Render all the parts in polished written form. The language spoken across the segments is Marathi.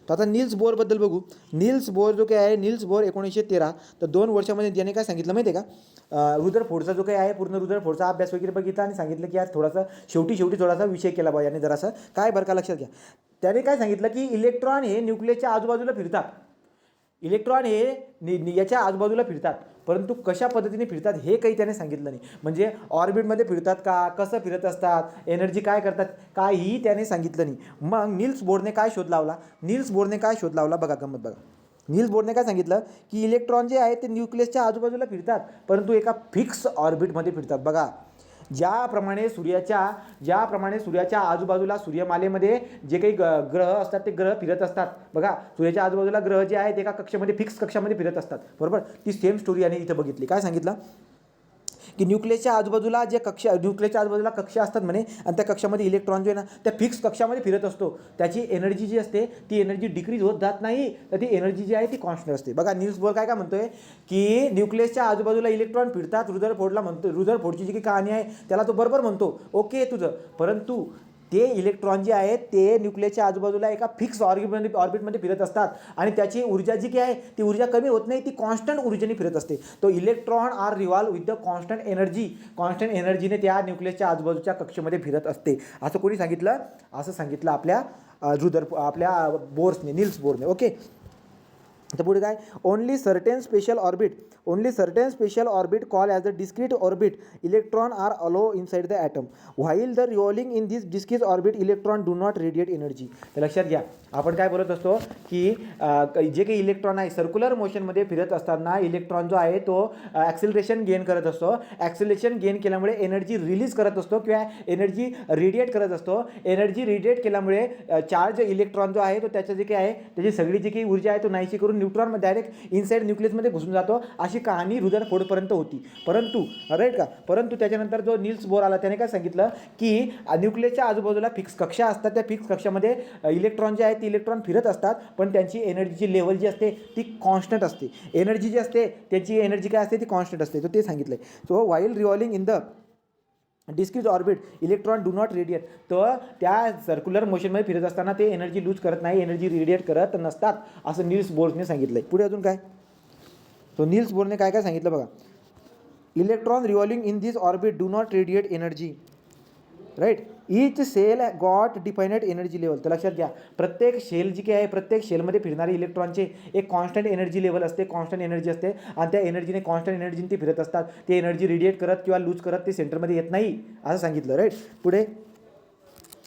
तर आता नील्स बोरबद्दल बघू. नील्स बोर जो काही आहे, नील्स बोर 1913, तर 2 वर्षामध्ये त्याने काय सांगितलं माहिती आहे का, रुदरफोर्डचा जो काही आहे पूर्ण रुदरफोर्डचा अभ्यास वगैरे बघितला आणि सांगितलं की यार थोडासा शेवटी थोडासा विषय केला पाहिजे. आणि जरासं काय बरं का लक्षात घ्या, त्याने काय सांगितलं की इलेक्ट्रॉन हे न्यूक्लियसच्या आजूबाजूला फिरतात. इलेक्ट्रॉन हे याच्या आजूबाजूला फिरतात, परंतु कशा पद्धतीने फिरतात हे काही त्याने सांगितलं नाही. म्हणजे ऑर्बिटमध्ये फिरतात का, कसं फिरत असतात, एनर्जी काय करतात, काहीही त्याने सांगितलं नाही. मग नील्स बोरने काय शोध लावला, बघा गंमत बघा. नील्स बोरने काय सांगितलं की इलेक्ट्रॉन जे आहे ते न्यूक्लियसच्या आजूबाजूला फिरतात, परंतु एका फिक्स ऑर्बिटमध्ये फिरतात. बघा, ज्याप्रमाणे सूर्याच्या आजूबाजूला सूर्यमालेमध्ये जे काही ग्रह असतात ते ग्रह फिरत असतात. बघा, सूर्याच्या आजूबाजूला ग्रह जे आहेत एका कक्षेमध्ये, फिक्स कक्षामध्ये फिरत असतात, बरोबर. ती सेम स्टोरी याने इथं बघितली. काय सांगितलं की न्यूक्लियसच्या आजूबाजूला कक्षा असतात म्हणे, आणि त्या कक्षामध्ये इलेक्ट्रॉन जो आहे ना त्या फिक्स कक्षामध्ये फिरत असतो. त्याची एनर्जी जी असते ती एनर्जी डिक्रीज होत जात नाही, तर ती एनर्जी जी आहे ती कॉन्स्टंट असते. बघा, नील्स बोर काय म्हणतोय की न्यूक्लियसच्या आजूबाजूला इलेक्ट्रॉन फिरतात. रुदरफोर्डला म्हणतो, रुदरफोर्डची जी काही कहाणी आहे त्याला तो बरोबर म्हणतो, ओके तुझं. परंतु ते इलेक्ट्रॉन जे आहेत ते न्यूक्लियसच्या आजूबाजूला एका फिक्स ऑर्बिटमध्ये फिरत असतात, आणि त्याची ऊर्जा जी काही आहे ती ऊर्जा कमी होत नाही, ती कॉन्स्टंट ऊर्जेने फिरत असते. तो electron are revolve with the constant एनर्जीने त्या न्यूक्लियसच्या आजूबाजूच्या कक्षेमध्ये फिरत असते. असं कोणी सांगितलं, असं सांगितलं आपल्या बोर्सने, नील्स बोरने, ओके. तर पुढे काय, only certain special orbit call as the discrete orbit electron are allow inside the atom while the revolving in this discrete orbit electron do not radiate energy. तर लक्षात घ्या, आपण काय बोलत असतो की जे काही इलेक्ट्रॉन आहे सर्क्युलर मोशनमध्ये फिरत असताना इलेक्ट्रॉन जो आहे तो ॲक्सिलरेशन गेन करत असतो. ॲक्सिलरेशन गेन केल्यामुळे एनर्जी रिलीज करत असतो किंवा एनर्जी रेडिएट करत असतो. एनर्जी रेडिएट केल्यामुळे चार्ज इलेक्ट्रॉन जो आहे तो त्याचं जे काही आहे त्याची सगळी जी काही ऊर्जा आहे तो नाहीशी करून न्यूट्रॉन डायरेक्ट इनसाइड न्यूक्लियसमध्ये घुसून जातो. अशी कहाणी रुदरफोर्डपर्यंत होती. परंतु त्याच्यानंतर जो नील्स बोर आला त्याने काय सांगितलं की न्यूक्लियसच्या आजूबाजूला फिक्स कक्षा असतात, त्या फिक्स कक्षामध्ये इलेक्ट्रॉन जे आहेत ते इलेक्ट्रॉन फिरत असतात, पण त्यांची एनर्जीची लेवल जी असते ती कॉन्स्टंट असते. एनर्जी जी असते त्याची एनर्जी काय असते ती कॉन्स्टंट असते. तर ते सांगितलं. So while revolving in the discrete orbit electron do not radiate. तर त्या सर्क्युलर मोशनमध्ये फिरत असताना ते एनर्जी लूज करत नाही, एनर्जी रेडिएट करत नसतात, असं नील्स बोरने सांगितलं आहे. पुढे अजून काय, तो नील्स बोरने काय सांगितलं बघा, electron revolving in this orbit do not radiate energy, right. Each shell got defined energy level. तर लक्षात घ्या, प्रत्येक शेल जी काही आहे प्रत्येक शेलमध्ये फिरणारे इलेक्ट्रॉनचे एक कॉन्स्टंट एनर्जी लेवल असते, कॉन्स्टंट एनर्जी असते, आणि त्या एनर्जीने कॉन्स्टंट एनर्जीने ते फिरत असतात. ते एनर्जी रेडिएट करत किंवा लूज करत ते सेंटरमध्ये येत नाही, असं सांगितलं, राईट. पुढे,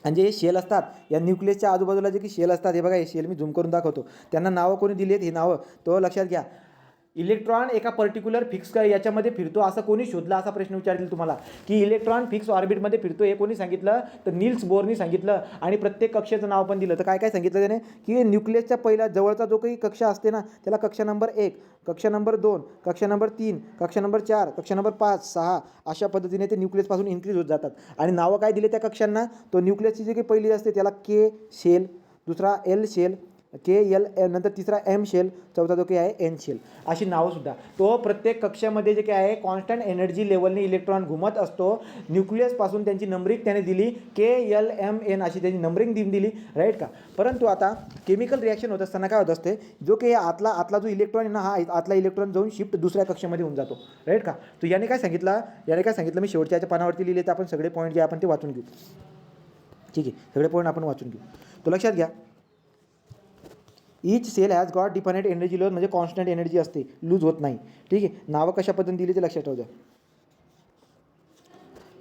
आणि जे शेल असतात या न्यूक्लियसच्या आजूबाजूला जे की शेल असतात, हे बघा, हे शेल मी झूम करून दाखवतो, त्यांना नावं कोणी दिलीत, हे नावं तो लक्षात घ्या. इलेक्ट्रॉन एका पर्टिक्युलर फिक्स याच्यामध्ये फिरतो असं कोणी शोधलं, असा प्रश्न विचारतील तुम्हाला की इलेक्ट्रॉन फिक्स ऑर्बिटमध्ये फिरतो हे कोणी सांगितलं, तर नील्स बोरनी सांगितलं. आणि प्रत्येक कक्षेचं नाव पण दिलं. तर काय सांगितलं त्याने की न्यूक्लियसच्या पहिला जवळचा जो काही कक्षा असते ना त्याला कक्षा नंबर 1, कक्षा नंबर 2, कक्षा नंबर 3, कक्षा नंबर 4, कक्षा नंबर 5, 6 अशा पद्धतीने ते न्यूक्लियसपासून इन्क्रीज होत जातात. आणि नावं काय दिले त्या कक्षांना, तो न्यूक्लियसची जी काही पहिली असते त्याला के शेल, दुसरा एल शेल, KL, नंतर तिसरा M शेल, चौथा जो काही आहे N शेल, अशी नावंसुद्धा. तो प्रत्येक कक्षामध्ये जे काय आहे कॉन्स्टंट एनर्जी लेवलने इलेक्ट्रॉन घुमत असतो. न्यूक्लियसपासून त्यांची नंबरिंग त्याने दिली KLMN अशी त्यांची नंबरिंग दिली, राईट का. परंतु आता केमिकल रिॲक्शन होत असताना काय होत असते, जो काही आतला जो इलेक्ट्रॉन आहे ना, हा आतला इलेक्ट्रॉन जाऊन शिफ्ट दुसऱ्या कक्षामध्ये होऊन जातो, राईट का. तो याने काय सांगितलं मी शेवटच्या पानावरती लिहिले, तर आपण सगळे पॉईंट जे आपण ते वाचून घेऊ, ठीक आहे. सगळे पॉईंट आपण वाचून घेऊ. तो लक्षात घ्या, each shell has got defined energy level, म्हणजे कॉन्स्टंट एनर्जी असते, लूज होत नाही, ठीक आहे. नावं कशा पद्धतीने दिली ते लक्षात ठेवू द्या.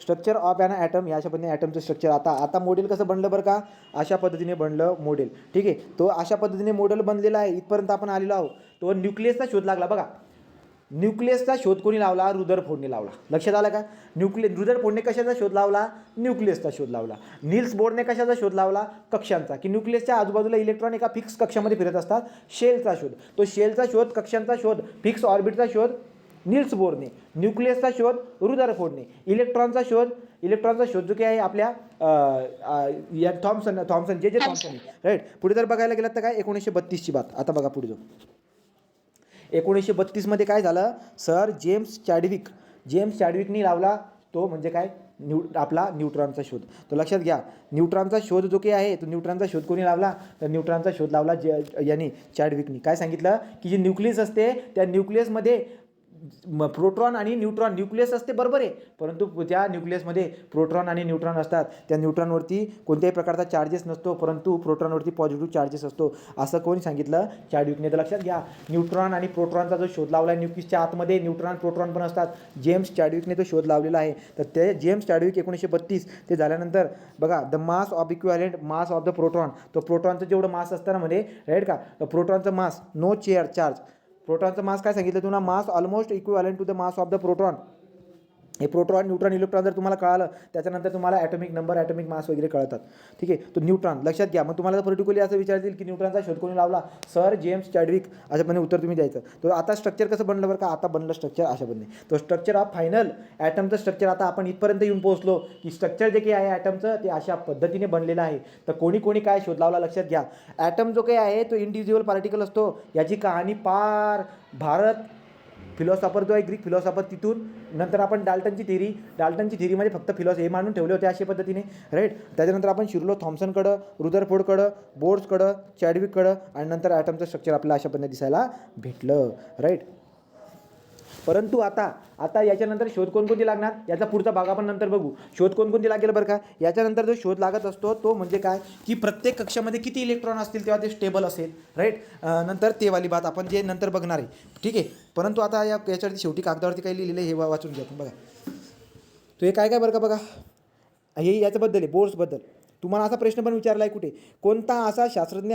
स्ट्रक्चर ऑफ ॲन ॲटम, या अशा पद्धतीने ॲटमचं स्ट्रक्चर. आता मॉडेल कसं बनलं बरं का, अशा पद्धतीने बनलं मॉडेल, ठीक आहे. तो अशा पद्धतीने मॉडेल बनलेला आहे. इथपर्यंत आपण आलेलो आहोत. तो न्यूक्लियसचा शोध लागला बघा. न्यूक्लियसचा शोध कोणी लावला, रुदरफोर्डने लावला. लक्षात आलं का. रुदरफोर्डने कशाचा शोध लावला, न्यूक्लियसचा शोध लावला. नील्स बोरने कशाचा शोध लावला, कक्षांचा, की न्यूक्लियसच्या आजूबाजूला इलेक्ट्रॉन एका फिक्स कक्षामध्ये फिरत असतात. शेलचा शोध, तो शेलचा शोध, कक्षांचा शोध, फिक्स ऑर्बिटचा शोध नील्स बोरने, न्यूक्लियसचा शोध रुदरफोर्डने, इलेक्ट्रॉनचा शोध जो काही आहे आपल्या थॉम्सन जे थॉम्सन, राईट. पुढे जर बघायला गेलात तर काय 1932ची बात. आता बघा पुढे जाऊ. 1932 मध्ये काय झालं, सर जेम्स चॅडविकनी लावला तो म्हणजे काय आपला न्यूट्रॉनचा शोध. तो लक्षात घ्या. न्यूट्रॉनचा शोध जो काही आहे तो न्यूट्रॉनचा शोध कोणी लावला तर न्यूट्रॉनचा शोध लावला याने चॅडविकनी. काय सांगितलं की जी न्यूक्लियस असते त्या न्यूक्लियसमध्ये प्रोटॉन आणि न्यूट्रॉन न्यूक्लियस असते बरोबर आहे, परंतु त्या न्यूक्लियसमध्ये प्रोटॉन आणि न्यूट्रॉन असतात. त्या न्यूट्रॉनवरती कोणत्याही प्रकारचा चार्जेस नसतो, परंतु प्रोटॉनवरती पॉझिटिव्ह चार्जेस असतो. असं कोणी सांगितलं चॅडविकने. तर लक्षात घ्या न्यूट्रॉन आणि प्रोटॉनचा जो शोध लावला आहे न्यूक्लियसच्या आतमध्ये न्यूट्रॉन प्रोटॉन पण असतात. जेम्स चॅडविकने तो शोध लावलेला आहे. तर ते जेम्स चॅडविक 1932 ते झाल्यानंतर बघा the mass of equivalent mass of the proton. तो प्रोटॉनचं जेवढं मास असतं ना मध्ये राईट का, तर प्रोटॉनचं मास नो चेअर चार्ज. प्रोटॉनचं मास काय सांगितलं तुम्हाला, mass almost equivalent to the mass of the proton. हे प्रोटॉन न्यूट्रॉन इलेक्ट्रॉन जर तुम्हाला कळालं त्याच्यानंतर तुम्हाला ॲटॉमिक नंबर ॲटॉमिक मास वगैरे कळतात. ठीक आहे. तो न्यूट्रॉन लक्षात घ्या. मग तुम्हाला पर्टिक्युलरली असं विचारतील की न्यूट्रॉनचा शोध कोणी लावला, सर जेम्स चॅडविक. अशाप्रमाणे उत्तर तुम्ही द्यायचं. तो आता स्ट्रक्चर कसं बनलं बरं का, आता बनलं स्ट्रक्चर अशा बनले. तो स्ट्रक्चर ऑफ फायनल ॲटमचं स्ट्रक्चर. आता आपण इथपर्यंत येऊन पोहोचलो की स्ट्रक्चर जे काही आहे ॲटमचं ते अशा पद्धतीने बनलेलं आहे. तर कोणी कोणी काय शोध लावला लक्षात घ्या. ॲटम जो काही आहे तो इंडिव्हिज्युअल पार्टिकल असतो. याची कहाणी पार भारत फिलॉसॉफर जो आहे ग्रीक फिलॉसॉफर तिथून नंतर आपण डाल्टनची थिअरीमध्ये फक्त हे मांडून ठेवले होते अशा पद्धतीने राईट. त्याच्यानंतर आपण शिरलो थॉम्सनकडं, रुदरफोर्डकडं, बोर्ड्सकडं, चॅडविककडं आणि नंतर ॲटमचं स्ट्रक्चर आपल्याला अशा पद्धतीने दिसायला भेटलं राईट. परंतु आता याच्यानंतर शोध कोणकोणती लागणार याचा पुढचा भाग आपण नंतर बघू. शोध कोणकोणती लागेल बरं का. याच्यानंतर जो शोध लागत असतो तो म्हणजे काय की प्रत्येक कक्षामध्ये किती इलेक्ट्रॉन असतील तेव्हा ते स्टेबल असेल राईट. नंतर ते वाली बात आपण जे नंतर बघणार आहे. ठीक आहे. परंतु आता याच्यावरती शेवटी कागदावरती काही लिहिलेलं आहे हे वाचून घ्या बघा. तो हे काय काय बरं का बघा. हे याच्याबद्दल आहे बोर्ड्सबद्दल. तुम्हाला असा प्रश्न पण विचारला आहे कुठे, कोणता असा शास्त्रज्ञ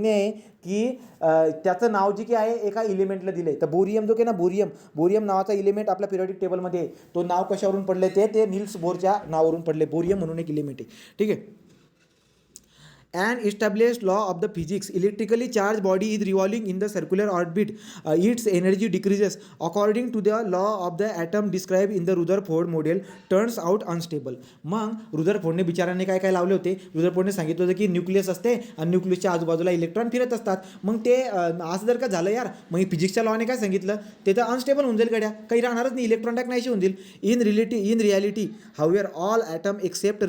आहे की त्याचं नाव जे की आहे एका इलिमेंटला दिलं आहे. तर बोरियम जो की ना बोरियम नावाचा इलिमेंट आपल्या पिरियडिक टेबलमध्ये आहे. तो नाव कशावरून पडले ते नील्स बोरच्या नावावरून पडले. बोरियम म्हणून एक इलिमेंट आहे. ठीक आहे. An established law of the physics, electrically charged body is revolving in the circular orbit, its energy decreases according to the law of the atom described in the Rutherford model, turns out unstable. मग रुदरफोर्डने बिचाराने काय काय लावले होते. रुदरफोर्डने सांगितलं होतं की न्यूक्लियस असते आणि न्यूक्लियसच्या आजूबाजूला इलेक्ट्रॉन फिरत असतात. मग ते असं जर का झालं यार, मग फिजिक्सच्या लॉने काय सांगितलं ते तर अनस्टेबल होऊन जाईल गड्या, काही राहणारच नाही, इलेक्ट्रॉन टॅक नाहीशी होऊन जाईल. In reality however all atom except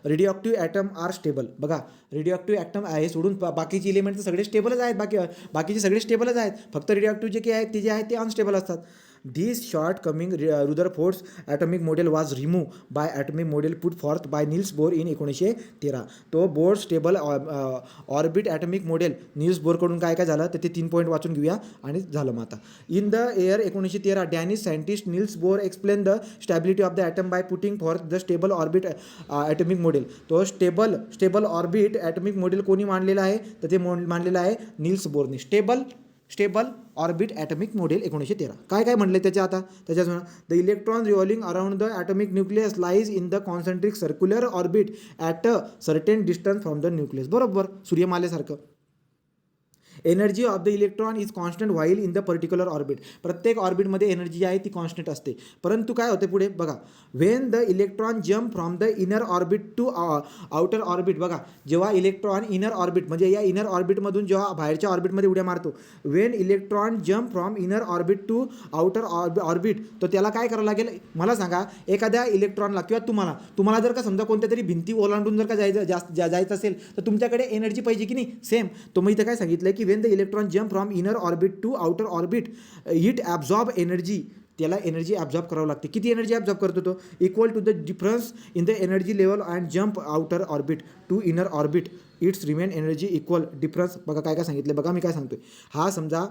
radioactive atom are stable. बघा रेडिओक्टिव्ह ॲटम आहे सोडून बाकीचे इलिमेंट सगळे स्टेबलच आहेत. बाकीचे सगळे स्टेबलच आहेत. फक्त रेडिओक्टिव्ह जे काही आहेत ते जे आहेत ते अनस्टेबल असतात. This shortcoming Rutherford's atomic model was removed by atomic model put forth by Niels Bohr in 1913. तो Bohr's stable orbit atomic model Niels बोरकडून काय काय झालं तर ते 3 पॉईंट वाचून घेऊया आणि झालं मग आता. In the year 1913 Danish scientist Niels Bohr explain the stability of the atom by putting for the stable orbit atomic model. तो स्टेबल ऑर्बिट ॲटॉमिक मॉडेल कोणी मांडलेला आहे तर ते मांडलेलं आहे निल्स बोरने. Stable orbit atomic model 1913. काय म्हणले त्याच्यात the electron revolving around the atomic nucleus lies in the concentric circular orbit at a certain distance from the nucleus. बरोबर सूर्यमालेसारखं. Energy of the electron is constant while in the particular orbit. प्रत्येक ऑर्बिटमध्ये एनर्जी आहे ती कॉन्स्टंट असते. परंतु काय होते पुढे बघा, when the electron jump from the inner orbit to outer orbit. बघा जेव्हा इलेक्ट्रॉन इनर ऑर्बिट म्हणजे या इनर ऑर्बिटमधून जेव्हा बाहेरच्या ऑर्बिटमध्ये उड्या मारतो, when electron jump from inner orbit to outer orbit, तर त्याला काय करावं लागेल मला सांगा. एखाद्या इलेक्ट्रॉनला किंवा तुम्हाला जर का समजा कोणत्या तरी भिंती ओलांडून जर का जायचं असेल तर तुमच्याकडे एनर्जी पाहिजे की नाही सेम. तो मग इथं काय सांगितलं की when the electron jump from inner orbit to outer orbit it absorb energy. त्याला एनर्जी ॲब्झॉर्ब करावं लागते. किती एनर्जी ॲब्झॉर्ब करतो तो, equal to the difference in the energy level and jump outer orbit to inner orbit its remain energy equal difference. बघा काय सांगितलं बघा मी काय सांगतोय. हा समजा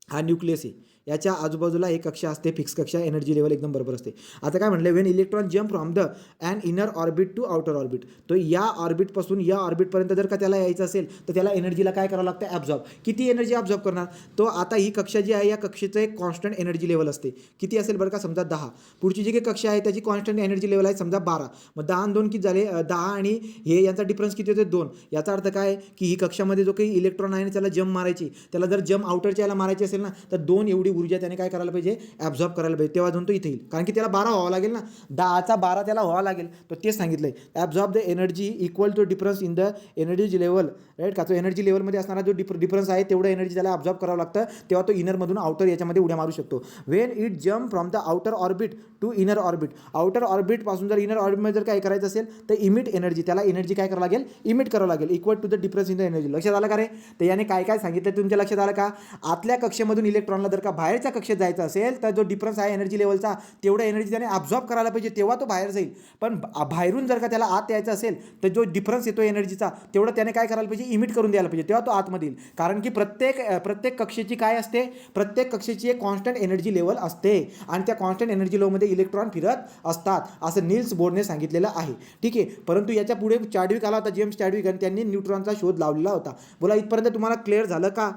हा न्यूक्लियस आहे, याच्या आजूबाजूला एक कक्षा असते फिक्स कक्षा, एनर्जी लेवल एकदम बरोबर असते. आता काय म्हणलं, when electron jump from the and inner orbit to outer orbit, तो या ऑर्बिटपासून या ऑर्बिटपर्यंत जर का त्याला यायचं असेल तर त्याला एनर्जीला काय करावं लागतं ॲब्झॉर्ब. किती एनर्जी ॲब्झॉर्ब करणार तो. आता ही कक्षा जी आहे या कक्षेचं एक कॉन्स्टंट एनर्जी लेवल असते. किती असेल बरं का, समजा 10. पुढची जी काही कक्षा आहे त्याची कॉन्स्टंट एनर्जी लेवल आहे समजा 12. मग 10 आणि 2 किती झाले 10 आणि हे यांचा डिफरन्स किती होते 2. याचा अर्थ काय की ही कक्षामध्ये जो काही इलेक्ट्रॉन आहे त्याला जम्प मारायची, त्याला जर जम्प आउटरच्या याला मारायची असेल ना तर 2 एवढी ऊर्जा त्याने काय करायला पाहिजे, ॲब्झॉर्ब करायला पाहिजे, तेव्हा जाऊन तो इथे येईल. कारण की त्याला 12 व्हावं लागेल ना, 10चा 12 त्याला व्हावं लागेल. तर तेच सांगितलं आहे, absorb the energy equal to difference in the energy level, right. का तो एनर्जी लेवलमध्ये असणारा जो डिफरन्स आहे तेवढं एनर्जी त्याला ॲब्झॉर्ब करावं लागतं, तेव्हा तो इनरमधून आउटर याच्यामध्ये उड्या मारू शकतो. When it jump from the outer orbit to inner orbit, outer ऑर्बिटपासून जर इनर ऑर्बिटमध्ये जर काय करायचं असेल तर इमिट एनर्जी, त्याला एनर्जी काय करावं लागेल, इमिट करावं लागेल equal to the difference in the energy. लक्षात आलं का रे? तर याने काय काय सांगितलं तुमच्या लक्षात आलं का? आतल्या कक्षेमधून इलेक्ट्रॉनला जर का बाहेरच्या कक्षेत जायचं असेल तर जो डिफरन्स आहे एनर्जी लेवलचा तेवढा एनर्जी त्याने ॲब्झॉर्ब करायला पाहिजे, तेव्हा तो बाहेर जाईल. पण बाहेरून जर का त्याला आत यायचं असेल तर जो डिफरन्स येतो एनर्जीचा तेवढं त्याने काय करायला पाहिजे, इमिट करून द्यायला पाहिजे, तेव्हा तो आतमध्ये येईल. कारण की प्रत्येक कक्षेची काय असते, प्रत्येक कक्षेची एक कॉन्स्टंट एनर्जी लेवल असते आणि त्या कॉन्स्टंट एनर्जी लेवलमध्ये इलेक्ट्रॉन फिरत असतात, असं नील्स बोर्डने सांगितलेलं आहे. ठीक आहे. परंतु याच्या पुढे चॅडविक आला होता, जेम्स चॅडविक, आणि त्यांनी न्यूट्रॉनचा शोध लावलेला होता. बोला इथपर्यंत तुम्हाला क्लिअर झालं का?